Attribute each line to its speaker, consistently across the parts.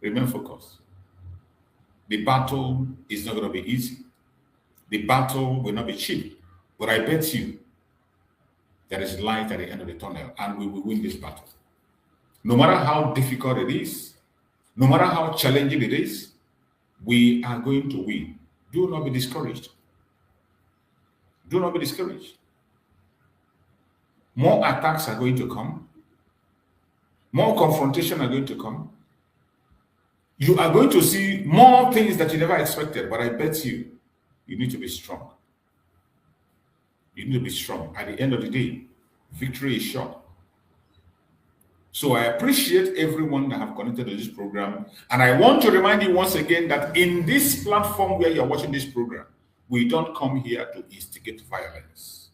Speaker 1: Remain focused. The battle is not going to be easy. The battle will not be cheap. But I bet you there is light at the end of the tunnel and we will win this battle. No matter how difficult it is, no matter how challenging it is, we are going to win. Do not be discouraged. Do not be discouraged. More attacks are going to come. More confrontation are going to come. You are going to see more things that you never expected, but I bet you need to be strong. You need to be strong. At the end of the day, victory is sure. So I appreciate everyone that have connected to this program. And I want to remind you once again that in this platform where you're watching this program, we don't come here to instigate violence.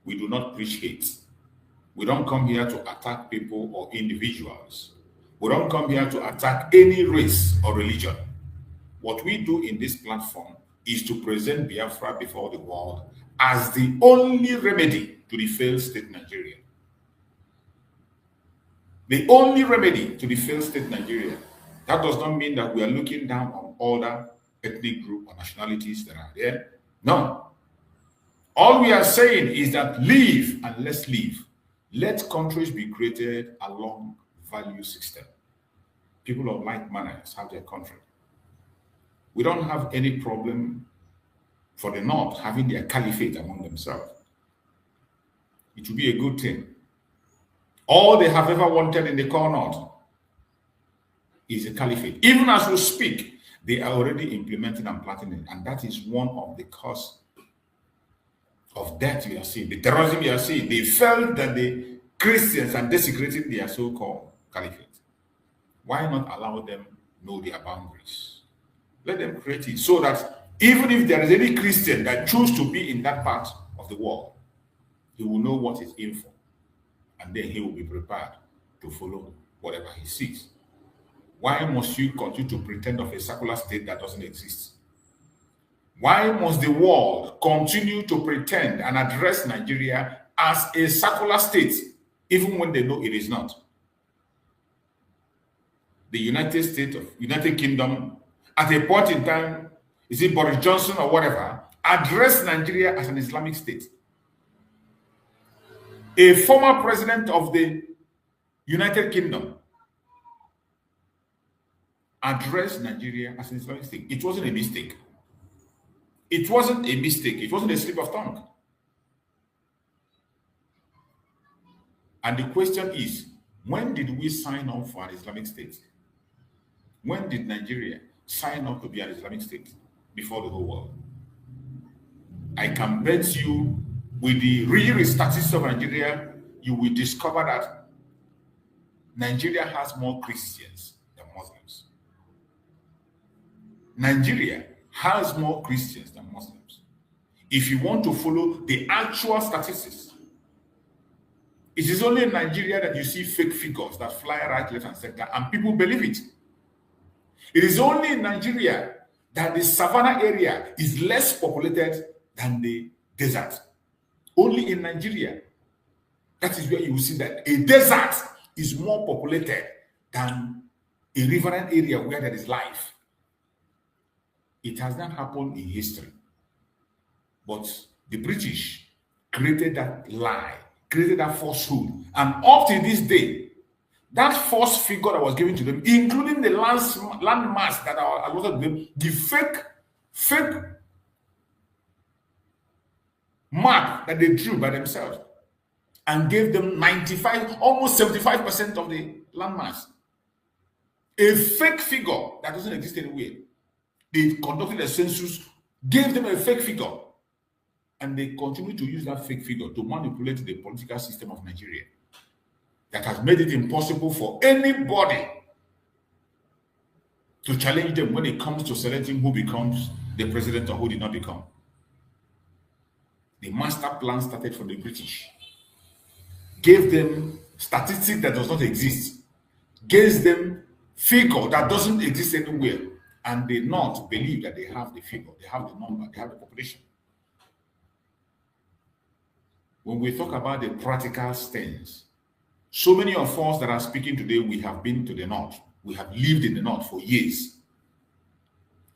Speaker 1: We do not preach hate. We don't come here to attack people or individuals. We don't come here to attack any race or religion. What we do in this platform is to present Biafra before the world as the only remedy to the failed state Nigeria. The only remedy to the failed state Nigeria. That does not mean that we are looking down on other ethnic groups or nationalities that are there. No. All we are saying is that live and let's live. Let countries be created along value system. People of like manners have their country. We don't have any problem for the North having their caliphate among themselves. It will be a good thing. All they have ever wanted in the core North is a caliphate. Even as we speak, they are already implementing and planting it. And that is one of the cause of death we are seeing, the terrorism we are seeing. They felt that the Christians are desecrating their so-called caliphate. Why not allow them know their boundaries? Let them create it so that even if there is any Christian that chooses to be in that part of the world, he will know what he's in for. And then he will be prepared to follow whatever he sees. Why must you continue to pretend of a secular state that doesn't exist? Why must the world continue to pretend and address Nigeria as a secular state, even when they know it is not? The United Kingdom, at a point in time, is it Boris Johnson or whatever, addressed Nigeria as an Islamic state. A former president of the United Kingdom addressed Nigeria as an Islamic state. It wasn't a mistake. It wasn't a mistake. It wasn't a slip of tongue. And the question is, when did we sign up for an Islamic state? When did Nigeria sign up to be an Islamic state before the whole world? I can bet you, with the real statistics of Nigeria, you will discover that Nigeria has more Christians than Muslims. Nigeria has more Christians than Muslims. If you want to follow the actual statistics, it is only in Nigeria that you see fake figures that fly right, left, and center, and people believe it. It is only in Nigeria that the savannah area is less populated than the desert. Only in Nigeria. That is where you will see that a desert is more populated than a riverine area where there is life. It has not happened in history. But the British created that lie, created that falsehood. And up to this day, that false figure that was given to them, including the land mass that are allotted to them, the fake map that they drew by themselves, and gave them 95, almost 75% of the land mass. A fake figure that doesn't exist anywhere. They conducted a census, gave them a fake figure, and they continue to use that fake figure to manipulate the political system of Nigeria. That has made it impossible for anybody to challenge them when it comes to selecting who becomes the president or who did not become. The master plan started from the British, gave them statistics that does not exist, gave them figure that doesn't exist anywhere, and they not believe that they have the figure, they have the number, they have the population. When we talk about the practical stance, so many of us that are speaking today, we have been to the north. We have lived in the north for years.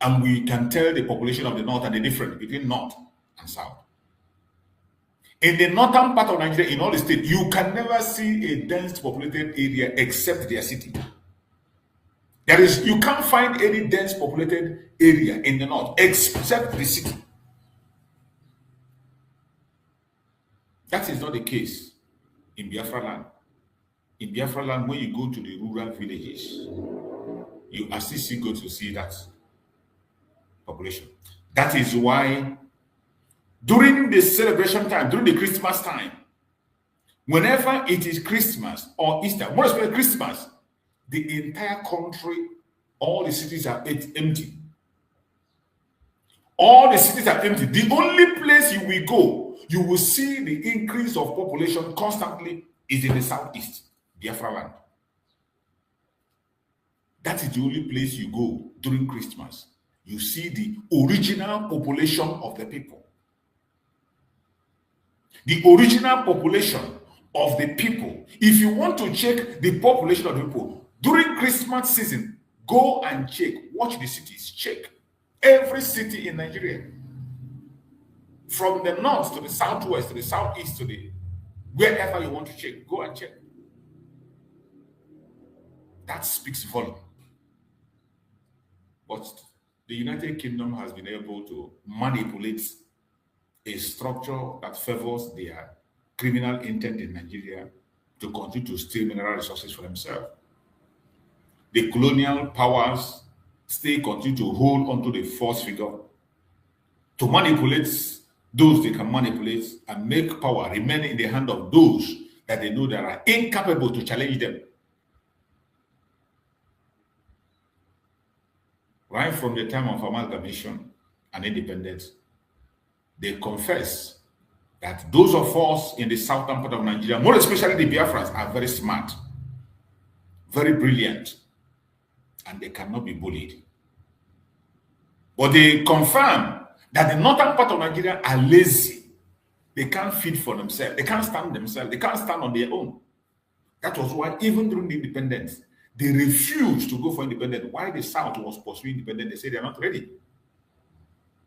Speaker 1: And we can tell the population of the north and the difference between north and south. In the northern part of Nigeria, in all the states, you can never see a dense populated area except their city. You can't find any dense populated area in the north except the city. That is not the case in Biafra land. In Biafra land, when you go to the rural villages, you are still going to see that population. That is why during the celebration time, during the Christmas time, whenever it is Christmas or Easter, more especially Christmas, the entire country, all the cities are empty. All the cities are empty. The only place you will go, you will see the increase of population constantly is in the southeast, Biafra land. That is the only place you go during Christmas. You see the original population of the people. The original population of the people. If you want to check the population of the people, during Christmas season, go and check. Watch the cities. Check. Every city in Nigeria. From the north to the southwest, to the southeast, to the wherever you want to check. Go and check. That speaks volume. But the United Kingdom has been able to manipulate a structure that favors their criminal intent in Nigeria to continue to steal mineral resources for themselves. The colonial powers still continue to hold onto the force figure to manipulate those they can manipulate and make power remain in the hand of those that they know that are incapable to challenge them. Right from the time of amalgamation and independence, they confess that those of us in the southern part of Nigeria, more especially the Biafrans, are very smart, very brilliant, and they cannot be bullied. But they confirm that the northern part of Nigeria are lazy. They can't feed for themselves. They can't stand themselves. They can't stand on their own. That was why even during the independence, they refused to go for independence. Why the South was pursuing independence, they said they are not ready.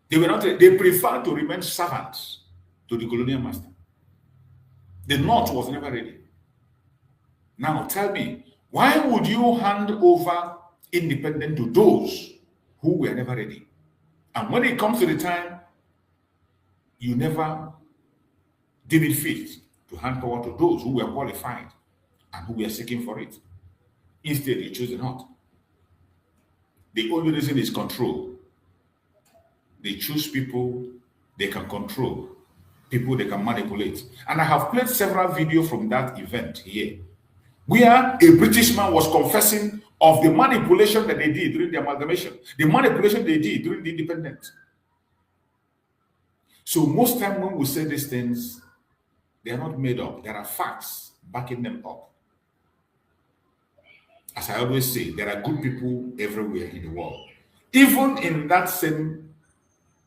Speaker 1: They were not ready. They preferred to remain servants to the colonial master. The North was never ready. Now tell me, why would you hand over independence to those who were never ready? And when it comes to the time, you never deem it fit to hand power to those who were qualified and who were seeking for it. Instead, you choose not. The only reason is control. They choose people they can control, people they can manipulate. And I have played several videos from that event here, where a British man was confessing of the manipulation that they did during the amalgamation, the manipulation they did during the independence. So most time when we say these things, they are not made up. There are facts backing them up. As I always say, there are good people everywhere in the world. Even in that same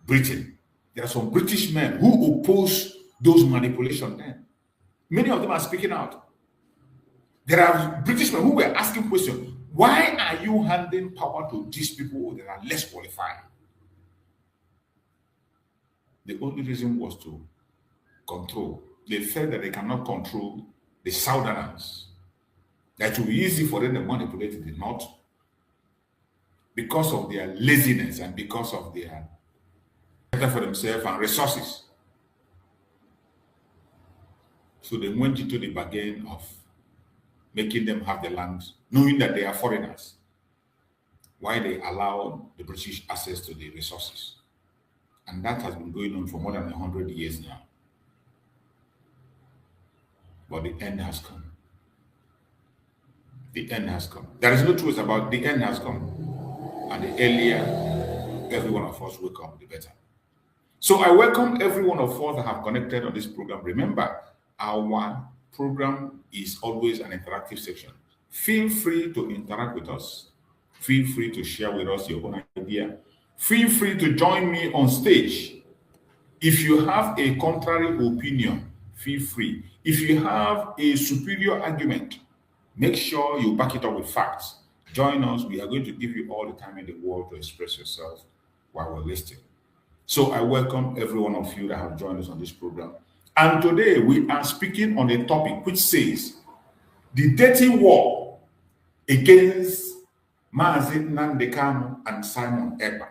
Speaker 1: Britain, there are some British men who oppose those manipulations then. Many of them are speaking out. There are British men who were asking questions. Why are you handing power to these people that are less qualified? The only reason was to control. They felt that they cannot control the Southerners. That it will be easy for them to manipulate the North because of their laziness and because of their better for themselves and resources. So they went into the bargain of making them have the land, knowing that they are foreigners, while they allowed the British access to the resources. And that has been going on for more than 100 years now. But the end has come. The end has come. There is no choice about the end has come. And the earlier every one of us wake up, the better. So I welcome every one of us that have connected on this program. Remember, our program is always an interactive section. Feel free to interact with us. Feel free to share with us your own idea. Feel free to join me on stage. If you have a contrary opinion, feel free. If you have a superior argument, make sure you back it up with facts. Join us. We are going to give you all the time in the world to express yourself while we're listening. So I welcome every one of you that have joined us on this program. And today we are speaking on a topic which says the dirty war against Mazi Nnamdi Kanu and Simon Ekpa.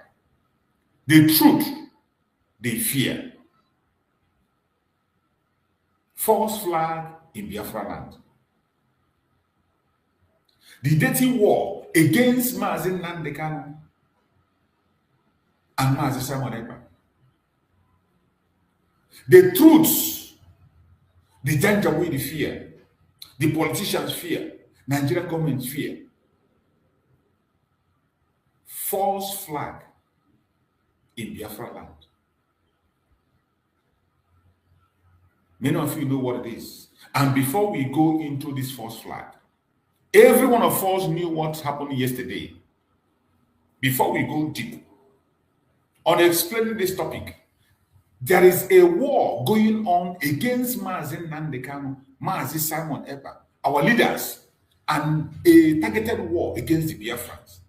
Speaker 1: The truth they fear. False flag in Biafra land. The dirty war against Mazi Nnamdi Kanu and Mazi Simon Ekpa. The truths the Janjaweed fear, the politicians fear, Nigerian government fear. False flag in Biafra land. Many of you know what it is. And before we go into this false flag, every one of us knew what happened yesterday. Before we go deep on explaining this topic, there is a war going on against Mazi Nnamdi Kanu, Mazi Simon Ekpa, our leaders, and a targeted war against the Biafrans.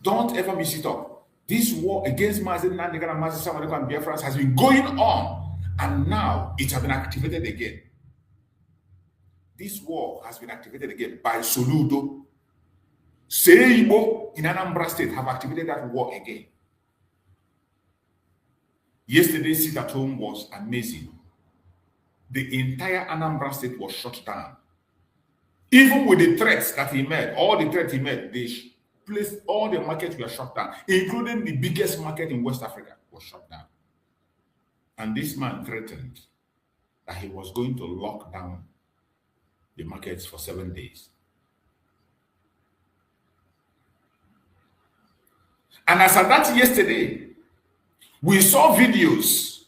Speaker 1: Don't ever miss it up. This war against Mazi Nnamdi Kanu, Mazi Simon Ekpa, and Biafrans has been going on, and now it has been activated again. This war has been activated again by Soludo. Seibo in Anambra State have activated that war again. Yesterday's sit at home was amazing. The entire Anambra State was shut down. Even with the threats that he made, all the threats he made, they placed all the markets were shut down, including the biggest market in West Africa was shut down. And this man threatened that he was going to lock down the markets for 7 days. And as at that yesterday, we saw videos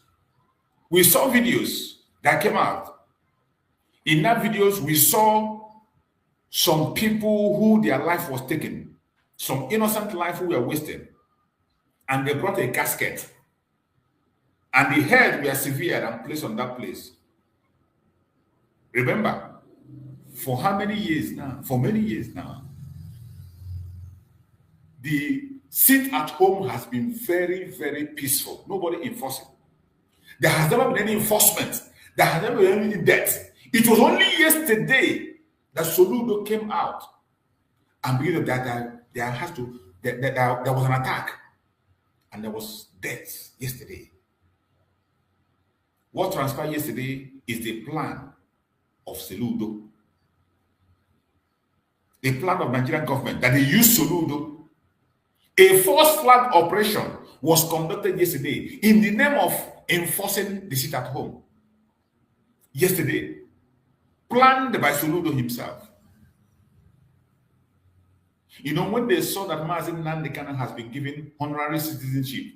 Speaker 1: that came out. In that videos, we saw some people who their life was taken, some innocent life who were wasted, and they brought a casket, and the head were severed and placed on that place. Remember, for how many years now? For many years now, the sit at home has been very, very peaceful. Nobody enforcing. There has never been any enforcement. There has never been any death. It was only yesterday that Soludo came out and believed that there was an attack and there was death yesterday. What transpired yesterday is the plan of Soludo, the plan of Nigerian government that they used Soludo. A false flag operation was conducted yesterday in the name of enforcing the sit at home. Yesterday, planned by Soludo himself. You know, when they saw that Mazi Nnamdi Kanu has been given honorary citizenship,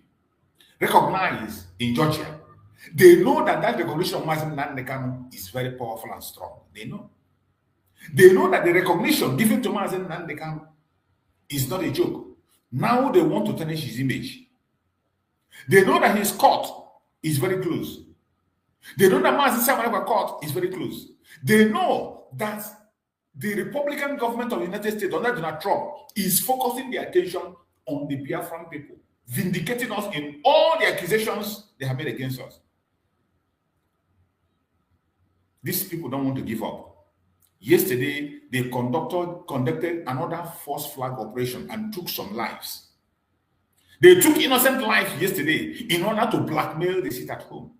Speaker 1: recognized in Georgia, they know that recognition of Mazi Nnamdi Kanu is very powerful and strong. They know. They know that the recognition given to Mazi Nnamdi Kanu is not a joke. Now they want to tarnish his image. They know that his court is very close. They know that Mazi Simon Ekpa court is very close. They know that the Republican government of the United States under Donald Trump is focusing their attention on the Biafran people, vindicating us in all the accusations they have made against us. These people don't want to give up. Yesterday, they conducted another false flag operation and took some lives. They took innocent lives yesterday in order to blackmail the sit at home.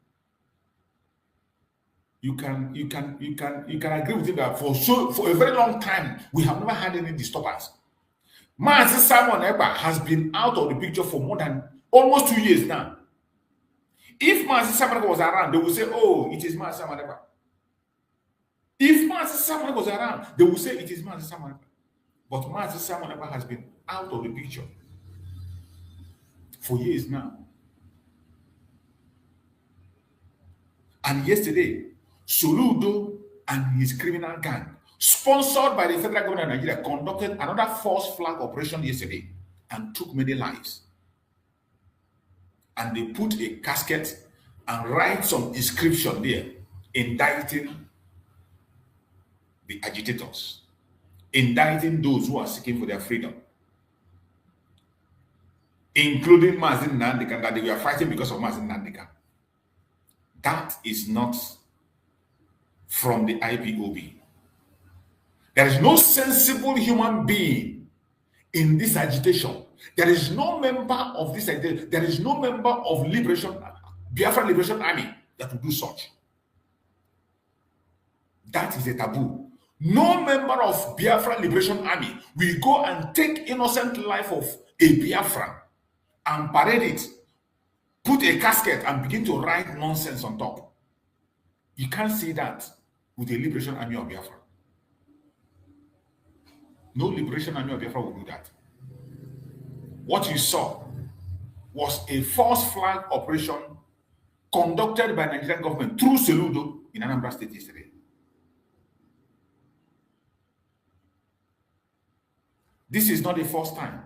Speaker 1: You can agree with it that for a very long time we have never had any disturbance. Mazi Simon Ekpa has been out of the picture for more than almost 2 years now. If Mazi Simon Ekpa was around, they would say, "Oh, it is Mazi Simon Ekpa." If Mazi Simon Ekpa was around, they would say it is Mazi Simon Ekpa. But Mazi Simon Ekpa has been out of the picture for years now. And yesterday, Soludo and his criminal gang, sponsored by the federal government of Nigeria, conducted another false flag operation yesterday and took many lives. And they put a casket and write some inscription there indicting the agitators. indicting those who are seeking for their freedom, including Mazin Nandika, that they were fighting because of Mazin Nandika. That is not from the IPOB. There is no sensible human being in this agitation. There is no member of this agitation. There is no member of Biafra Liberation Army that will do such. That is a taboo. No member of Biafra Liberation Army will go and take innocent life of a Biafran and parade it, put a casket and begin to write nonsense on top. You can't see that with the Liberation Army of Biafra. No Liberation Army of Biafra will do that. What you saw was a false flag operation conducted by the Nigerian government through Seludo in Anambra State yesterday. This is not the first time.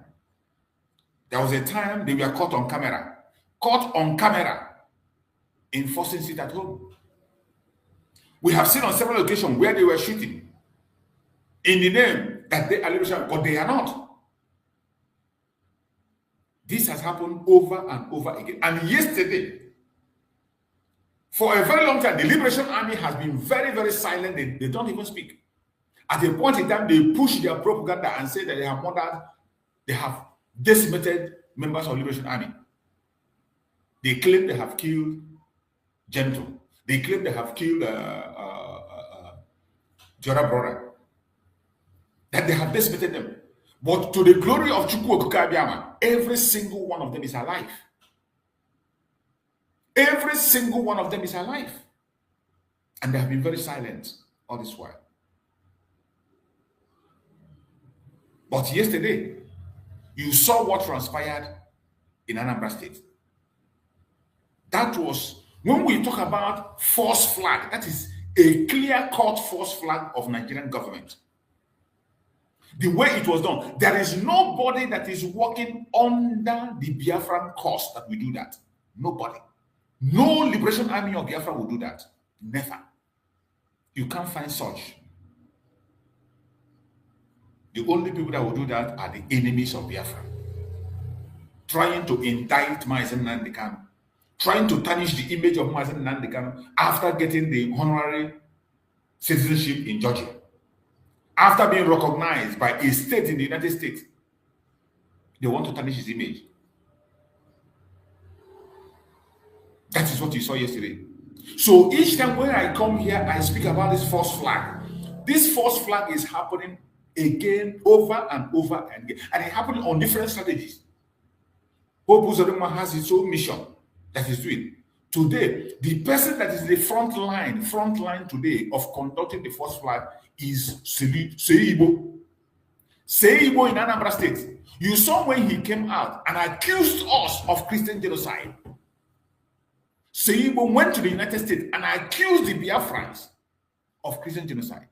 Speaker 1: There was a time they were caught on camera, enforcing sit at home. We have seen on several occasions where they were shooting in the name that they are liberation, but they are not. This has happened over and over again. And yesterday, for a very long time, the Liberation Army has been very, very silent. They don't even speak. At a point in time, they push their propaganda and say that they have murdered, they have decimated members of Liberation Army. They claim they have killed Gentle. They claim they have killed Jora brother. That they have decimated them. But to the glory of Chukwu Okukabiyama, every single one of them is alive. Every single one of them is alive. And they have been very silent all this while. But yesterday, you saw what transpired in Anambra State. That was, when we talk about false flag, that is a clear-cut false flag of Nigerian government. The way it was done, there is nobody that is working under the Biafran cause that will do that. Nobody. No Liberation Army of Biafra will do that. Never. You can't find such. The only people that will do that are the enemies of Biafra. Trying to indict Mazen Nandekano, trying to tarnish the image of Mazen Nandekano after getting the honorary citizenship in Georgia. After being recognized by a state in the United States, they want to tarnish his image. That is what you saw yesterday. So each time when I come here, I speak about this false flag. This false flag is happening again, over and over again. And it happened on different strategies. Hope Uzodinma has its own mission that he's doing. Today, the person that is the front line today of conducting the false flag is Seibo. Seibo in Anambra State. You saw when he came out and accused us of Christian genocide. Seibo went to the United States and accused the Biafrans of Christian genocide.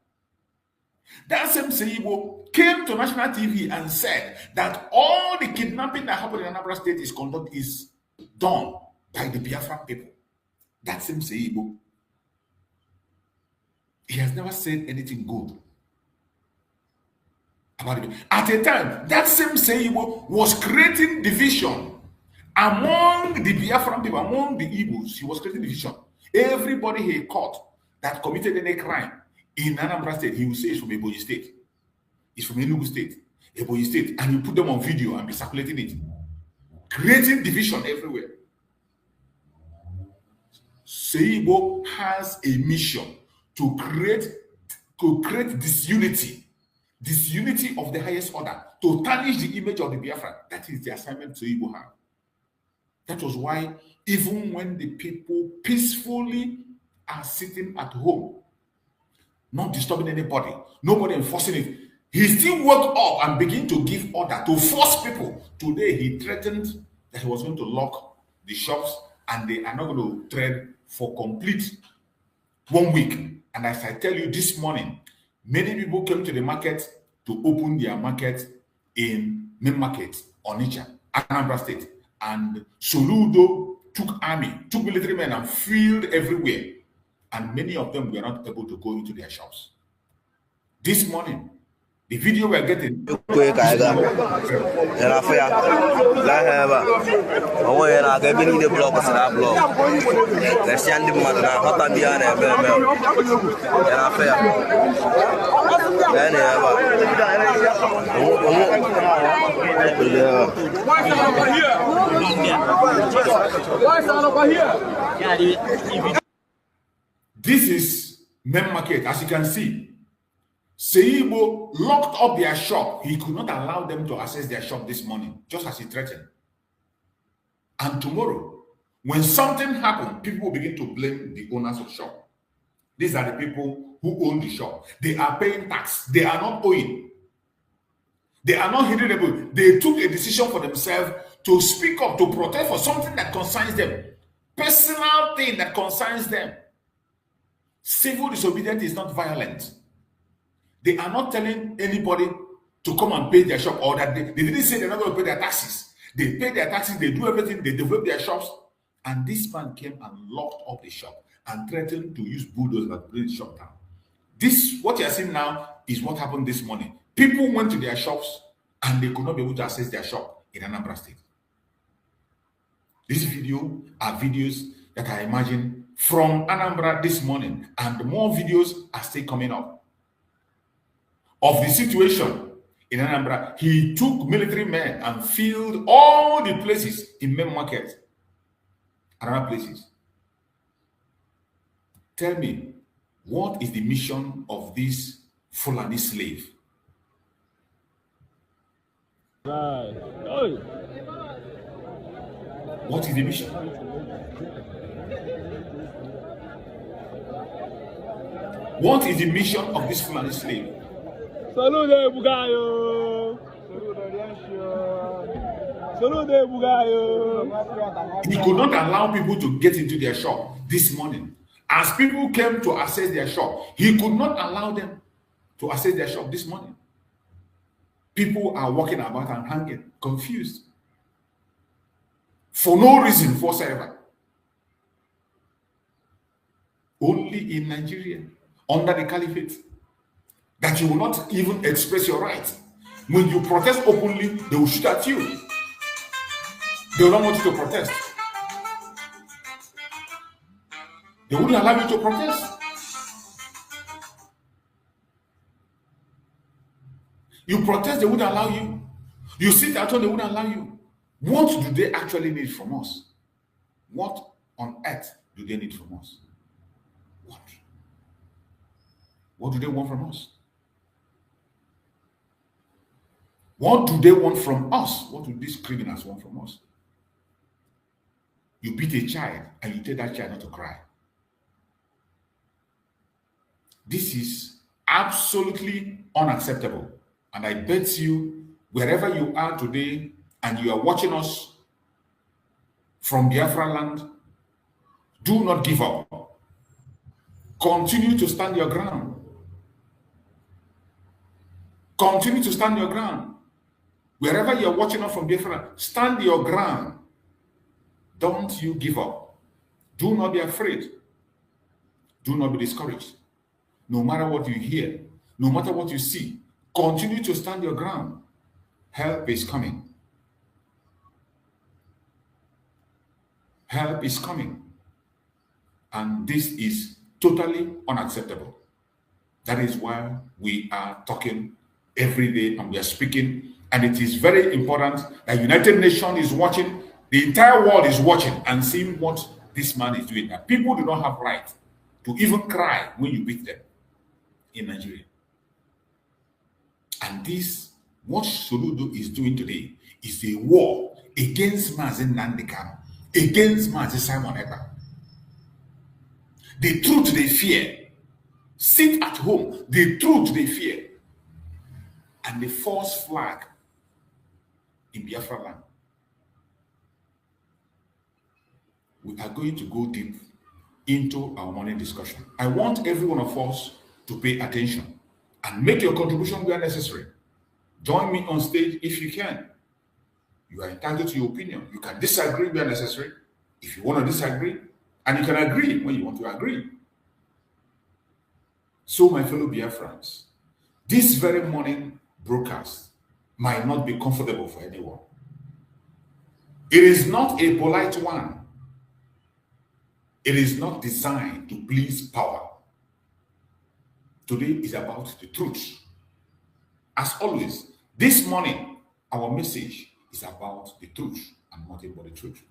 Speaker 1: That same Seibo came to national TV and said that all the kidnapping that happened in Anambra State is done by the Biafran people. That same Seibo, he has never said anything good about it. At a time, that same Seibo was creating division among the Biafran people, among the Igbos. He was creating division. Everybody he caught that committed any crime in Anambra State, he will say it's from Ebonyi State, it's from Enugu State, Ebonyi State, and you put them on video and be circulating it, creating division everywhere. Seibo has a mission to create disunity of the highest order, to tarnish the image of the Biafra. That is the assignment Seibo has. That was why even when the people peacefully are sitting at home, not disturbing anybody, nobody enforcing it, he still woke up and began to give order to force people. Today he threatened that he was going to lock the shops and they are not going to trade for complete 1 week. And as I tell you this morning, many people came to the market to open their market in main market, Onitsha, Anambra State. And Soludo took military men and filled everywhere. And many of them were not able to go into their shops. This morning, The video we're getting.
Speaker 2: Quick, I got. And I feel I have a way and I gave me the block and I block. Let's send him and I hot and beyond and I feel.
Speaker 1: This is main market, as you can see. Seibo locked up their shop. He could not allow them to access their shop this morning, just as he threatened. And tomorrow, when something happens, people will begin to blame the owners of the shop. These are the people who own the shop. They are paying tax. They are not owing. They are not hidden able. They took a decision for themselves to speak up, to protest for something that concerns them. Personal thing that concerns them. Civil disobedience is not violent. They are not telling anybody to come and pay their shop, or that they didn't say they're not going to pay their taxes. They pay their taxes, they do everything, they develop their shops. And this man came and locked up the shop and threatened to use bulldozers to bring the shop down. This, what you are seeing now, is what happened this morning. People went to their shops and they could not be able to access their shop in Anambra State. This video are videos that I imagine from Anambra this morning, and more videos are still coming up of the situation in Anambra. He took military men and filled all the places in main market and other places. Tell me, what is the mission of this Fulani slave? What is the mission? What is the mission of this Fulani slave?
Speaker 3: Salute Bugayo. Salute Bugayo.
Speaker 1: He could not allow people to get into their shop this morning. As people came to access their shop, he could not allow them to access their shop this morning. People are walking about and hanging, confused, for no reason whatsoever. Only in Nigeria, under the caliphate, that you will not even express your rights. When you protest openly, they will shoot at you. They will not want you to protest. They wouldn't allow you to protest. You protest, they wouldn't allow you. You sit at home, they wouldn't allow you. What do they actually need from us? What on earth do they need from us? What? What do they want from us? What do they want from us? What do these criminals want from us? You beat a child and you tell that child not to cry. This is absolutely unacceptable. And I bet you, wherever you are today and you are watching us from Biafra land, do not give up. Continue to stand your ground. Continue to stand your ground. Wherever you are watching us from Biafra, stand your ground. Don't you give up. Do not be afraid. Do not be discouraged. No matter what you hear, no matter what you see, continue to stand your ground. Help is coming. Help is coming. And this is totally unacceptable. That is why we are talking every day and we are speaking. And it is very important that United Nations is watching, the entire world is watching and seeing what this man is doing. That people do not have right to even cry when you beat them in Nigeria. And this, what Soludo is doing today, is a war against Mazen Nandekam, against Mazen Simon Ekpa. The truth they fear. Sit at home. The truth they fear. And the false flag in Biafra land. We are going to go deep into our morning discussion. I want every one of us to pay attention and make your contribution where necessary. Join me on stage if you can. You are entitled to your opinion. You can disagree where necessary if you want to disagree, and you can agree when you want to agree. So, my fellow Biafrans, This very morning broadcast might not be comfortable for anyone. It is not a polite one. It is not designed to please power. Today is about the truth. As always, this morning, our message is about the truth and nothing but the truth.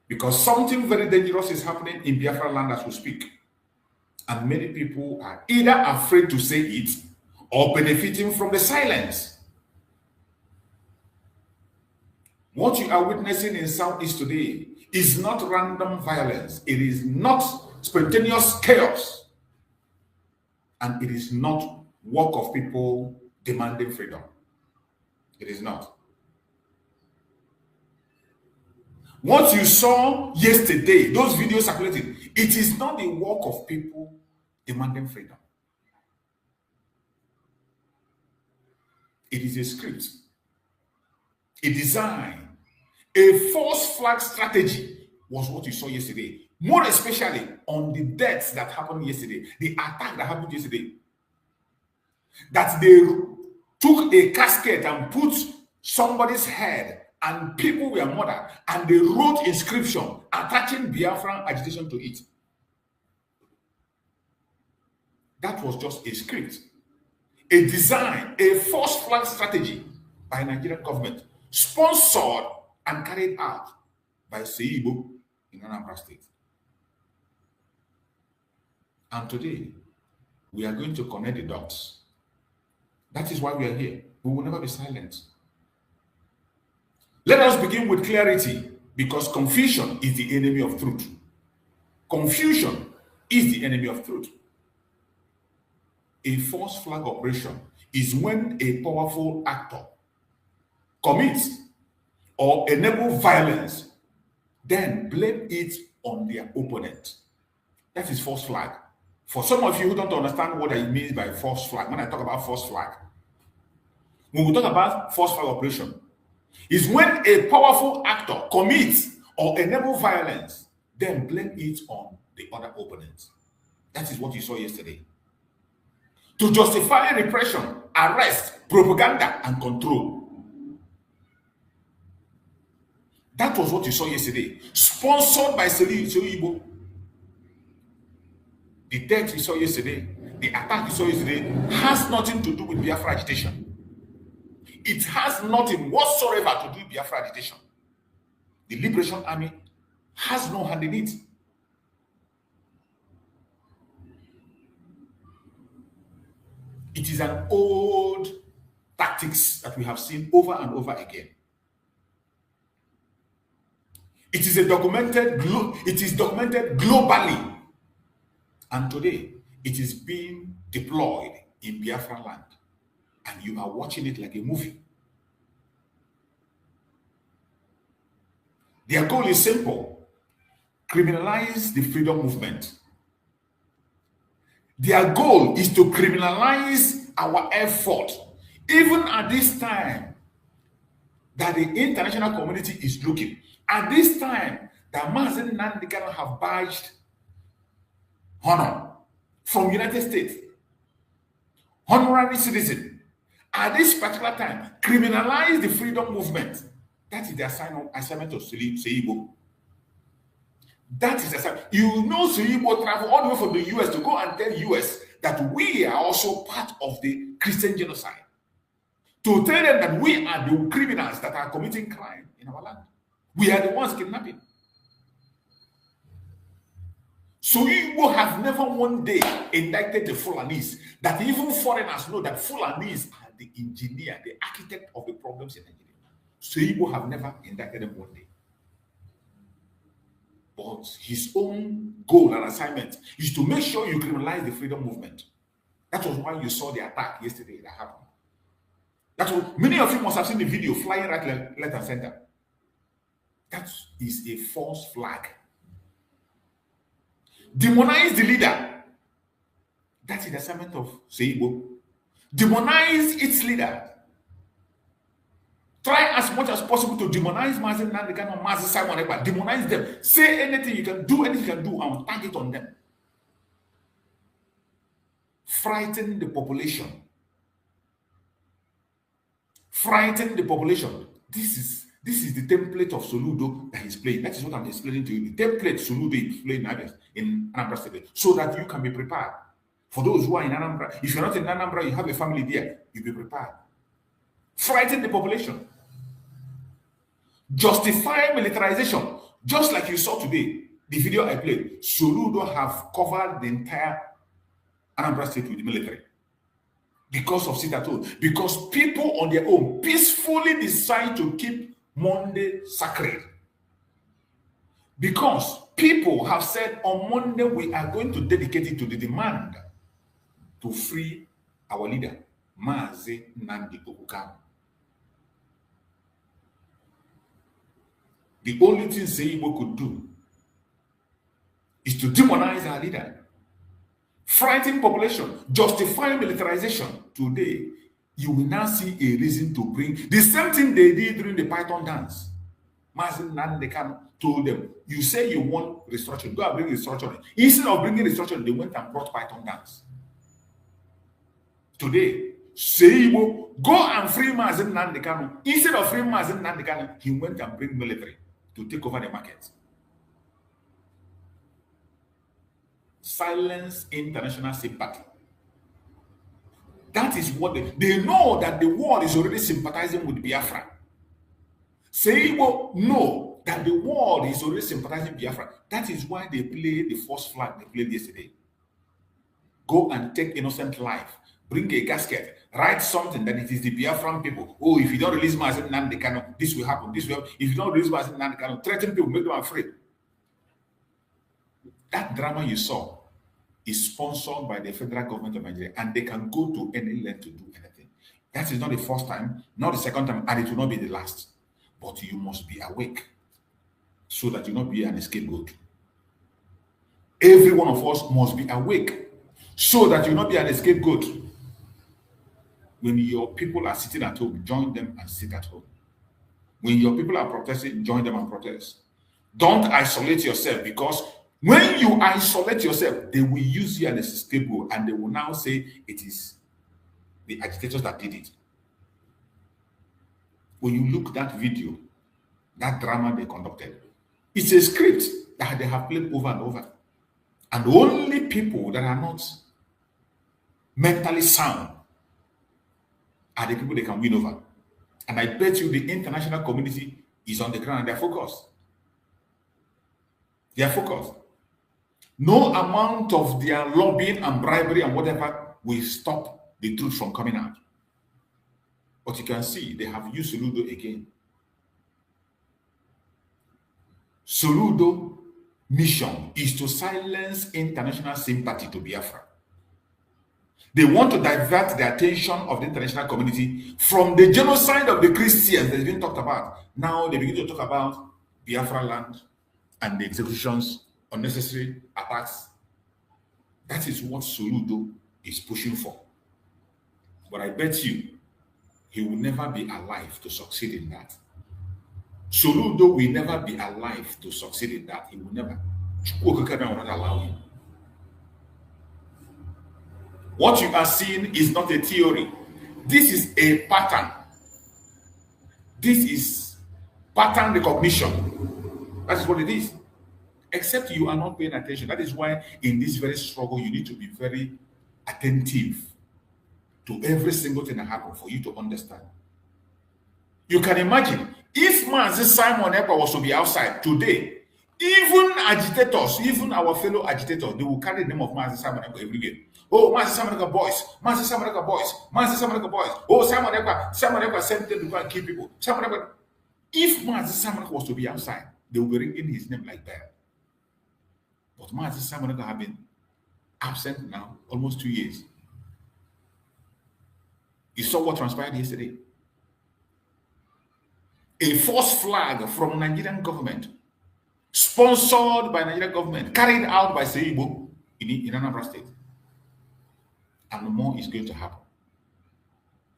Speaker 1: Because something very dangerous is happening in Biafra land as we speak. And many people are either afraid to say it or benefiting from the silence. What you are witnessing in Southeast today is not random violence. It is not spontaneous chaos. And it is not work of people demanding freedom. It is not. What you saw yesterday, those videos circulating, it is not the work of people demanding freedom. It is a script, a design, a false flag strategy was what you saw yesterday. More especially on the deaths that happened yesterday, the attack that happened yesterday. That they took a casket and put somebody's head and people were murdered and they wrote inscription attaching Biafran agitation to it. That was just a script, a design, a false flag strategy by Nigerian government, sponsored and carried out by Seibo in Anambra State. And today, we are going to connect the dots. That is why we are here. We will never be silent. Let us begin with clarity, because confusion is the enemy of truth. Confusion is the enemy of truth. A false flag operation is when a powerful actor commits or enable violence, then blame it on their opponent. That is false flag. For some of you who don't understand what it means by false flag, when I talk about false flag, when we talk about false flag operation, is when a powerful actor commits or enable violence, then blame it on the other opponent. That is what you saw yesterday. To justify repression, arrest, propaganda, and control. That was what you saw yesterday. Sponsored by Seibo. The death you saw yesterday, the attack you saw yesterday, has nothing to do with Biafra agitation. It has nothing whatsoever to do with Biafra agitation. The Liberation Army has no hand in it. It is an old tactics that we have seen over and over again. It is documented globally. And today, it is being deployed in Biafra land. And you are watching it like a movie. Their goal is simple. Criminalize the freedom movement. Their goal is to criminalize our effort. Even at this time that the international community is looking. At this time that Mazen Nandikano have badged honor from United States. Honorary citizen. At this particular time, criminalize the freedom movement. That is the assignment of Seibo. That is the assignment. You know Seibo travel all the way from the US to go and tell US that we are also part of the Christian genocide. To tell them that we are the criminals that are committing crime in our land. We are the ones kidnapping. So Igbo have never one day indicted the Fulanis, that even foreigners know that Fulanis are the engineer, the architect of the problems in Nigeria. So Igbo have never indicted them one day. But his own goal and assignment is to make sure you criminalize the freedom movement. That was why you saw the attack yesterday that happened. That's what many of you must have seen the video flying right, left, and center. That is a false flag. Demonize the leader. That is the assignment of Seibo. Demonize its leader. Try as much as possible to demonize Mazen Nandekano, Mazen Simon Ekpa. Demonize them. Say anything you can do, anything you can do, and target on them. frighten the population. Frighten the population. This is the template of Soludo that he's playing. That is what I'm explaining to you. The template Soludo is playing in Anambra State, so that you can be prepared. For those who are in Anambra, if you're not in Anambra, you have a family there, you'll be prepared. Frighten the population. Justify militarization. Just like you saw today, the video I played, Soludo have covered the entire Anambra State with the military. Because of sit at home. Because people on their own peacefully decide to keep Monday sacred. Because people have said on Monday we are going to dedicate it to the demand to free our leader, Mazi Nnamdi Kanu. The only thing Seibo could do is to demonize our leader, frighten population, justify militarization. Today, you will now see a reason to bring the same thing they did during the Python dance. Mazi Nnamdi Kanu told them, you say you want restructuring, go and bring restructuring. Instead of bringing restructuring, they went and brought Python dance. Today, Seibo, go and free Mazi Nnamdi Kanu. Instead of freeing Mazi Nnamdi Kanu, he went and bring military to take over the market. Silence international sympathy. That is what they know, that the world is already sympathizing with Biafra. Seibo know that the world is already sympathizing with Biafra. That is why they play the false flag they played yesterday. Go and take innocent life. Bring a casket. Write something that it is the Biafran people. Oh, if you don't release Mazi Nnamdi Kanu, this will happen. This will happen. If you don't release Mazi Nnamdi Kanu, threaten people, make them afraid. That drama you saw is sponsored by the federal government of Nigeria, and they can go to any length to do anything. That is not the first time, not the second time, and it will not be the last. But you must be awake so that you not be an scapegoat. Every one of us must be awake so that you not be an scapegoat. When your people are sitting at home, join them and sit at home. When your people are protesting, join them and protest. Don't isolate yourself, because when you isolate yourself, they will use you as a scapegoat, and they will now say it is the agitators that did it. When you look at that video, that drama they conducted, it's a script that they have played over and over. And only people that are not mentally sound are the people they can win over. And I bet you the international community is on the ground and they're focused. They are focused. No amount of their lobbying and bribery and whatever will stop the truth from coming out. But you can see they have used Soludo again. Soludo mission is to silence international sympathy to Biafra. They want to divert the attention of the international community from the genocide of the Christians that has been talked about. Now they begin to talk about Biafra land and the executions, unnecessary attacks. That is what Soludo is pushing for. But I bet you he will never be alive to succeed in that. Soludo will never be alive to succeed in that. He will never. Chukwuokeke will not allow him. What you are seeing is not a theory. This is a pattern. This is pattern recognition. That is what it is. Except you are not paying attention. That is why in this very struggle, you need to be very attentive to every single thing that happens for you to understand. You can imagine if Mazi Simon Ekpa was to be outside today, even agitators, even our fellow agitators, they will carry the name of Mazi Simon Ekpa everywhere. Oh, Mazi Simon Ekpa boys, Mazi Simon Ekpa boys, Mazi Simon Ekpa boys. Oh, Simon Ekpa sent them to go and kill people. Simon Ekpa. If Mazi Simon Ekpa was to be outside, they will be ringing his name like that. But Mazi Simon Ekpa have been absent now almost 2 years. You saw what transpired yesterday. A false flag from Nigerian government, sponsored by Nigerian government, carried out by Seibo in Anambra State. And more is going to happen.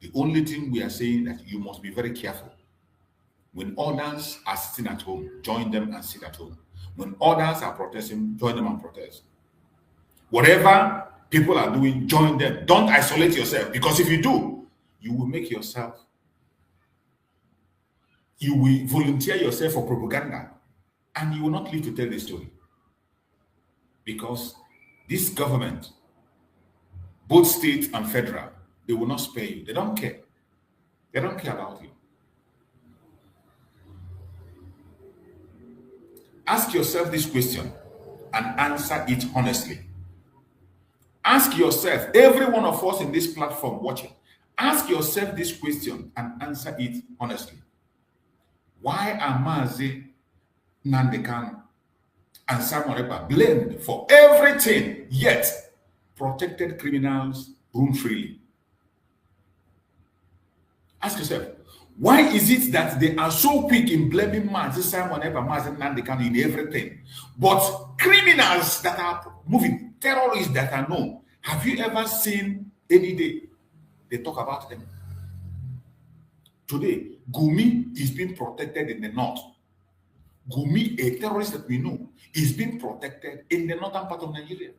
Speaker 1: The only thing we are saying that you must be very careful. When others are sitting at home, join them and sit at home. When others are protesting, join them and protest. Whatever people are doing, join them. Don't isolate yourself, because if you do, you will make yourself, you will volunteer yourself for propaganda, and you will not live to tell the story. Because this government, both state and federal, they will not spare you. They don't care. They don't care about you. Ask yourself this question and answer it honestly. Ask yourself, every one of us in this platform watching, ask yourself this question and answer it honestly. Why are Mazi Nandekan and Samuel Ekpa blamed for everything, yet protected criminals roam freely? Ask yourself, why is it that they are so quick in blaming Mazi Simon Ekpa, Mazi Nandekan in everything, but criminals that are moving, terrorists that are known, have you ever seen any day they talk about them? Today, Gumi is being protected in the north. Gumi, a terrorist that we know, is being protected in the northern part of Nigeria.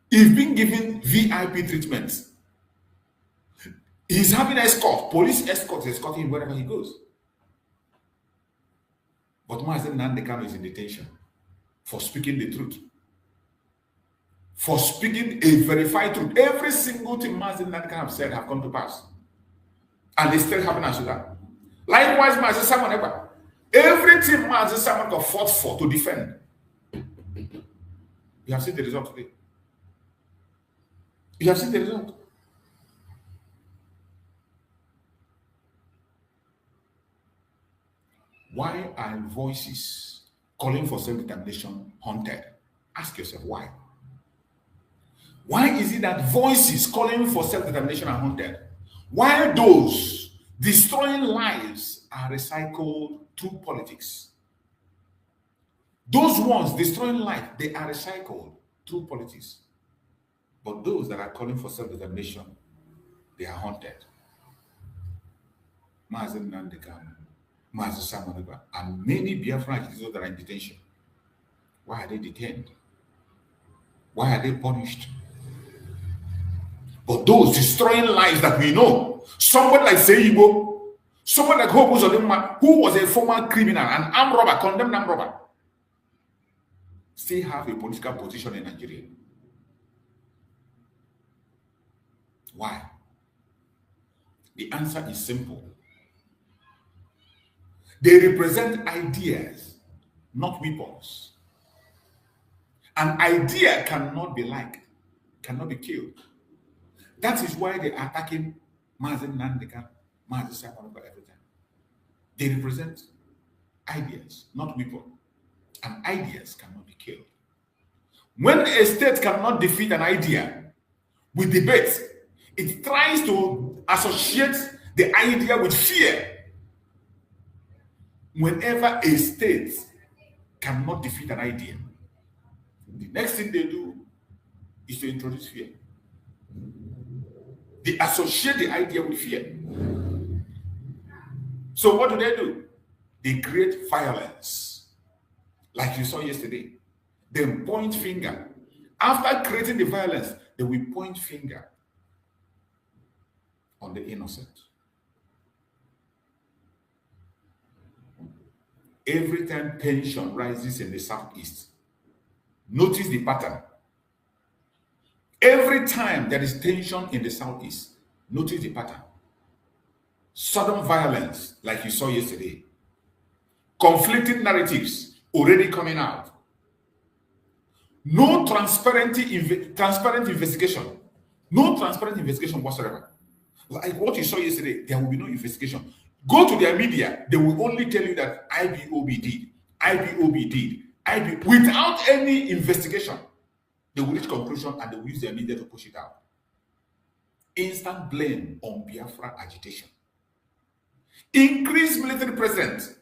Speaker 1: He's being given VIP treatments. He's having escort, police escorts escorting him wherever he goes. But Mazi Nandekan is in detention for speaking the truth. For speaking a verified truth. Every single thing Mazi Nandekan have said have come to pass. And they still happen as that. Likewise, Mazi Simon Ekpa. Everything Mazi Simon got fought for to defend. You have seen the result today. You have seen the result. Why are voices calling for self-determination haunted? Ask yourself why. Why is it that voices calling for self-determination are haunted? While those destroying lives are recycled through politics. Those ones destroying life, they are recycled through politics. But those that are calling for self-determination, they are haunted. Mazi Nandekan, Mazi Simon Ekpa, and many Biafran agitators that are in detention. Why are they detained? Why are they punished? But those destroying lives that we know, someone like Seibo, someone like Hobo Zodema, who was a former criminal, an armed robber, condemned armed robber, still have a political position in Nigeria. Why? The answer is simple. They represent ideas, not weapons. An idea cannot be liked, cannot be killed. That is why they are attacking Mazi Nandekan, Mazi Simon Ekpa every time. They represent ideas, not weapons. And ideas cannot be killed. When a state cannot defeat an idea with debate, it tries to associate the idea with fear. Whenever a state cannot defeat an idea, the next thing they do is to introduce fear. They associate the idea with fear. So what do? They create violence. Like you saw yesterday. They point finger. After creating the violence, they will point finger on the innocent. Every time tension rises in the southeast, notice the pattern. Every time there is tension in the southeast, notice the pattern. Sudden violence, like you saw yesterday. Conflicting narratives already coming out. No transparent investigation. No transparent investigation whatsoever. Like what you saw yesterday, there will be no investigation. Go to their media, they will only tell you that IPOB did, without any investigation. They will reach conclusion and they will use their media to push it out. Instant blame on Biafra agitation. Increased military presence.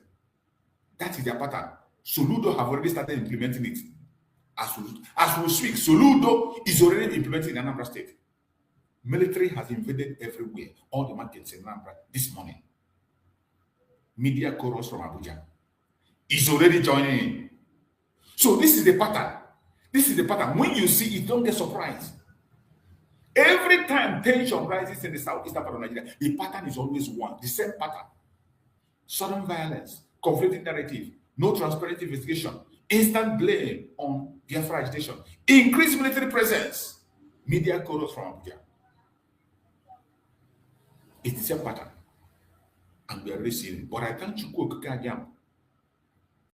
Speaker 1: That is their pattern. Soludo have already started implementing it. As we speak, Soludo is already implementing in Anambra State. Military has invaded everywhere, all the markets in Anambra this morning. Media chorus from Abuja is already joining in. So this is the pattern. This is the pattern. When you see it, don't get surprised. Every time tension rises in the southeastern part of Nigeria, the pattern is always one, the same pattern. Sudden violence, conflicting narrative, no transparent investigation, instant blame on Biafra agitation, increased military presence, media chorus from Abuja. It's the same pattern. And we are racing. But I thank you,